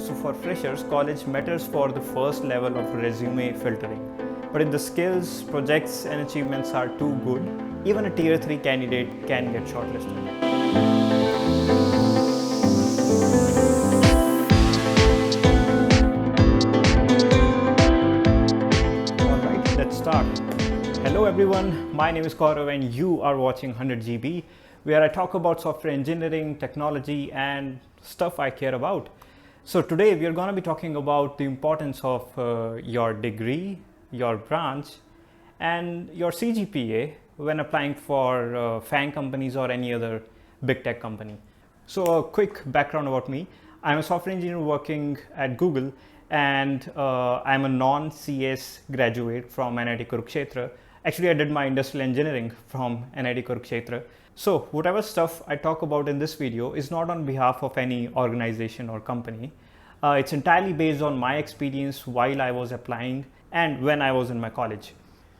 So for freshers, college matters for the first level of resume filtering. But if the skills, projects and achievements are too good, even a tier 3 candidate can get shortlisted. Alright, let's start. Hello everyone, my name is Gaurav and you are watching 100GB, where I talk about software engineering, technology and stuff I care about. So today we are going to be talking about the importance of your degree, your branch and your CGPA when applying for FANG companies or any other big tech company. So a quick background about me. I'm a software engineer working at Google and I'm a non-CS graduate from NIT Kurukshetra. Actually, I did my industrial engineering from NIT Kurukshetra. So whatever stuff I talk about in this video is not on behalf of any organization or company. It's entirely based on my experience while I was applying and when I was in my college.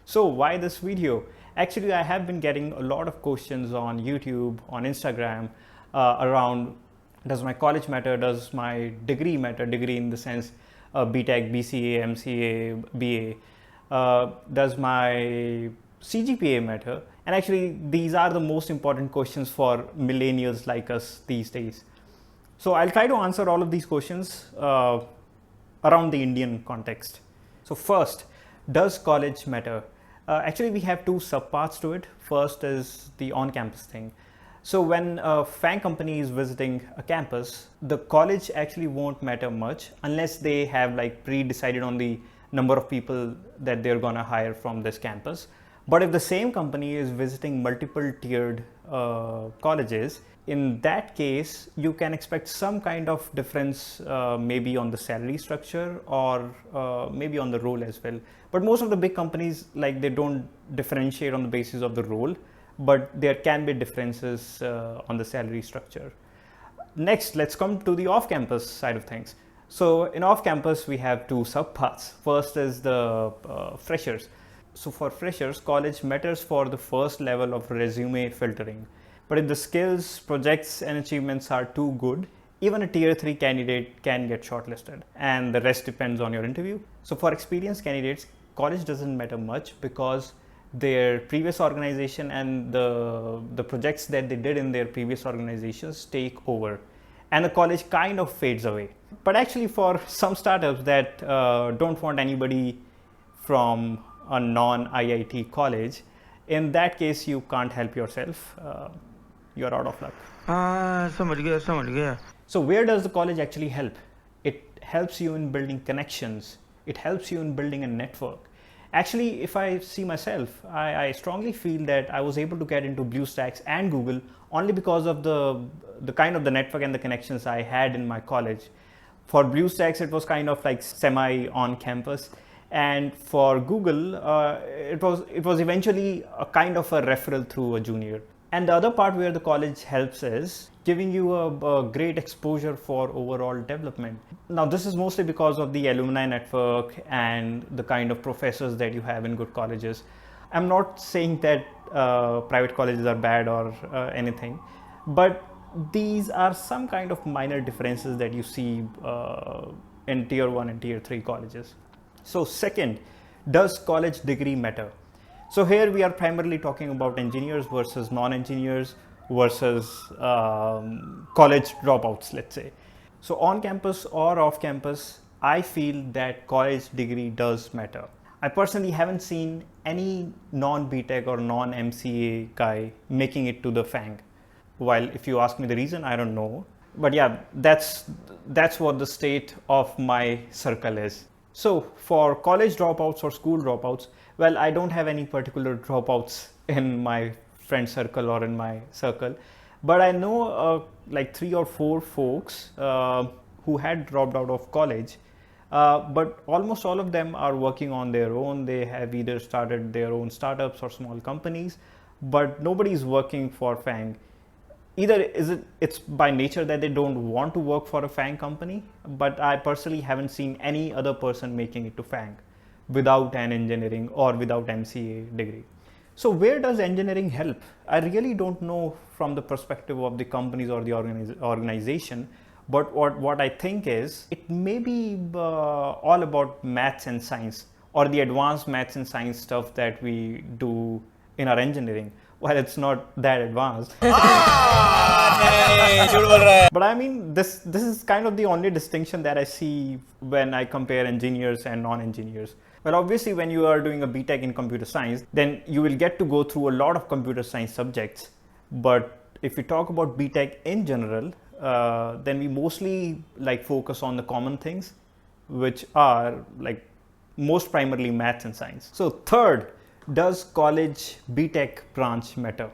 So why this video? Actually, I have been getting a lot of questions on YouTube, on Instagram around, does my college matter? Does my degree matter? Degree in the sense Btech, BCA, MCA, BA. Does my CGPA matter? And actually, these are the most important questions for millennials like us these days. So I'll try to answer all of these questions around the Indian context. So first, does college matter? Actually, we have two subparts to it. First is the on-campus thing. So when a FANG company is visiting a campus, the college actually won't matter much unless they have like pre-decided on the number of people that they're gonna hire from this campus. But if the same company is visiting multiple tiered colleges, in that case, you can expect some kind of difference maybe on the salary structure or maybe on the role as well. But most of the big companies, like they don't differentiate on the basis of the role, but there can be differences on the salary structure. Next, let's come to the off-campus side of things. So in off-campus, we have two subparts. First is the freshers. So for freshers, college matters for the first level of resume filtering. But if the skills, projects and achievements are too good, even a tier 3 candidate can get shortlisted and the rest depends on your interview. So for experienced candidates, college doesn't matter much because their previous organization and the projects that they did in their previous organizations take over and the college kind of fades away. But actually for some startups that don't want anybody from a non-IIT college, in that case you can't help yourself, you're out of luck. समझ गया. So where does the college actually help? It helps you in building connections, it helps you in building a network. Actually, if I see myself, I strongly feel that I was able to get into BlueStacks and Google only because of the kind of the network and the connections I had in my college. For BlueStacks, it was kind of like semi on campus. And for Google, it was eventually a kind of a referral through a junior. And the other part where the college helps is giving you a great exposure for overall development. Now, this is mostly because of the alumni network and the kind of professors that you have in good colleges. I'm not saying that private colleges are bad or anything, but these are some kind of minor differences that you see in tier 1 and tier 3 colleges. So second, does college degree matter? So here we are primarily talking about engineers versus non-engineers versus college dropouts, let's say. So on campus or off campus, I feel that college degree does matter. I personally haven't seen any non-Btech or non-MCA guy making it to the FANG. While if you ask me the reason, I don't know. But yeah, that's what the state of my circle is. So for college dropouts or school dropouts, well, I don't have any particular dropouts in my friend circle or in my circle, but I know like 3 or 4 folks who had dropped out of college, but almost all of them are working on their own. They have either started their own startups or small companies, but nobody is working for FANG. Either it's by nature that they don't want to work for a FANG company, but I personally haven't seen any other person making it to FANG without an engineering or without MCA degree. So where does engineering help? I really don't know from the perspective of the companies or the organization, But what I think is it may be all about maths and science, or the advanced maths and science stuff that we do in our engineering. Well, it's not that advanced. But I mean, this is kind of the only distinction that I see when I compare engineers and non-engineers. Well, obviously, when you are doing a Btech in computer science, then you will get to go through a lot of computer science subjects. But if we talk about Btech in general, then we mostly like focus on the common things, which are like most primarily maths and science. So third, does college Btech branch matter?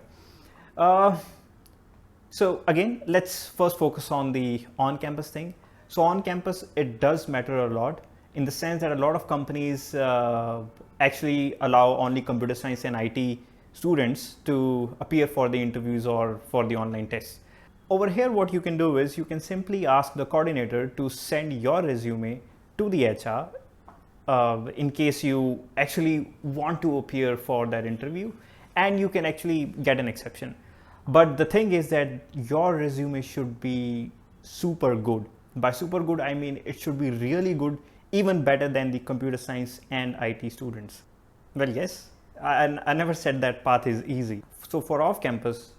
So again, let's first focus on the on-campus thing. So on campus, it does matter a lot in the sense that a lot of companies actually allow only computer science and IT students to appear for the interviews or for the online tests. Over here, what you can do is you can simply ask the coordinator to send your resume to the HR in case you actually want to appear for that interview, and you can actually get an exception. But the thing is that your resume should be super good. By super good, I mean it should be really good, even better than the computer science and IT students. Well, yes, I never said that path is easy. So for off campus,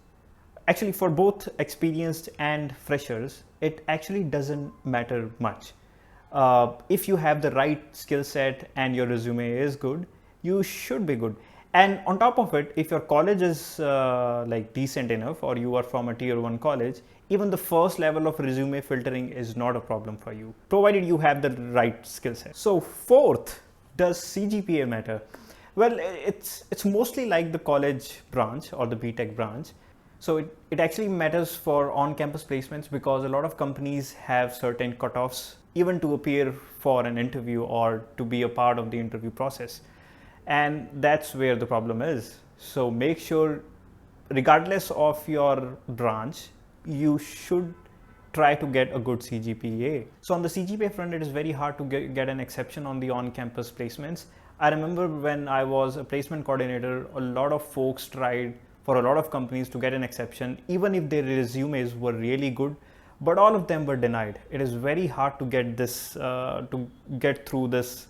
actually for both experienced and freshers, it actually doesn't matter much. If you have the right skill set and your resume is good, you should be good. And on top of it, if your college is like decent enough, or you are from a tier 1 college, even the first level of resume filtering is not a problem for you, provided you have the right skill set. So fourth, does CGPA matter? Well, it's mostly like the college branch or the Btech branch. So it actually matters for on-campus placements because a lot of companies have certain cutoffs even to appear for an interview or to be a part of the interview process. And that's where the problem is. So make sure, regardless of your branch, you should try to get a good CGPA. So on the CGPA front, it is very hard to get an exception on the on-campus placements. I remember when I was a placement coordinator, a lot of folks tried for a lot of companies to get an exception, even if their resumes were really good, but all of them were denied. It is very hard to get this, to get through this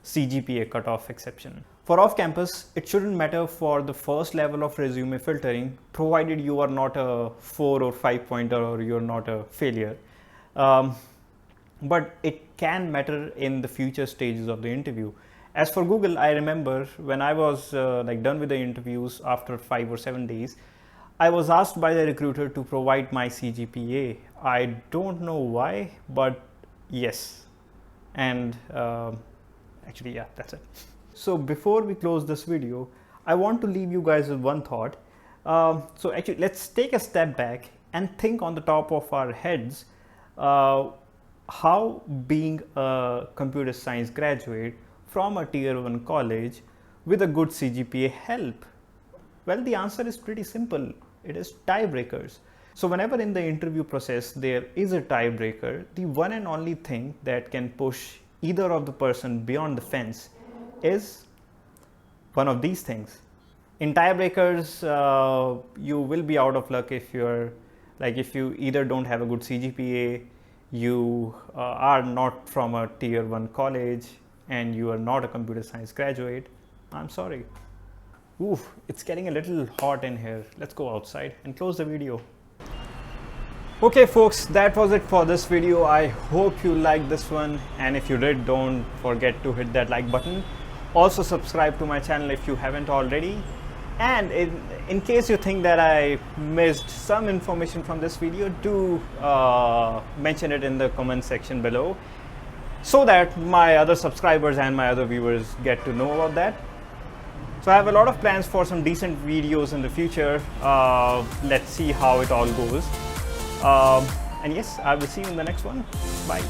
CGPA cutoff exception. For off-campus, it shouldn't matter for the first level of resume filtering, provided you are not a 4 or 5 pointer or you're not a failure. But it can matter in the future stages of the interview. As for Google, I remember when I was like done with the interviews after 5 or 7 days, I was asked by the recruiter to provide my CGPA. I don't know why, but yes. And actually, yeah, that's it. So before we close this video, I want to leave you guys with one thought. So actually, let's take a step back and think on the top of our heads how being a computer science graduate from a tier 1 college with a good CGPA help? Well, the answer is pretty simple. It is tiebreakers. So whenever in the interview process there is a tiebreaker, the one and only thing that can push either of the person beyond the fence is one of these things. In tiebreakers, you will be out of luck if you're like, if you either don't have a good CGPA, you are not from a tier 1 college, and you are not a computer science graduate. I'm sorry. Oof, it's getting a little hot in here. Let's go outside and close the video. Okay folks, that was it for this video. I hope you liked this one, and if you did, don't forget to hit that like button. Also subscribe to my channel if you haven't already. And in case you think that I missed some information from this video, do mention it in the comment section below, so that my other subscribers and my other viewers get to know about that. So I have a lot of plans for some decent videos in the future. Let's see how it all goes. And yes, I will see you in the next one. Bye.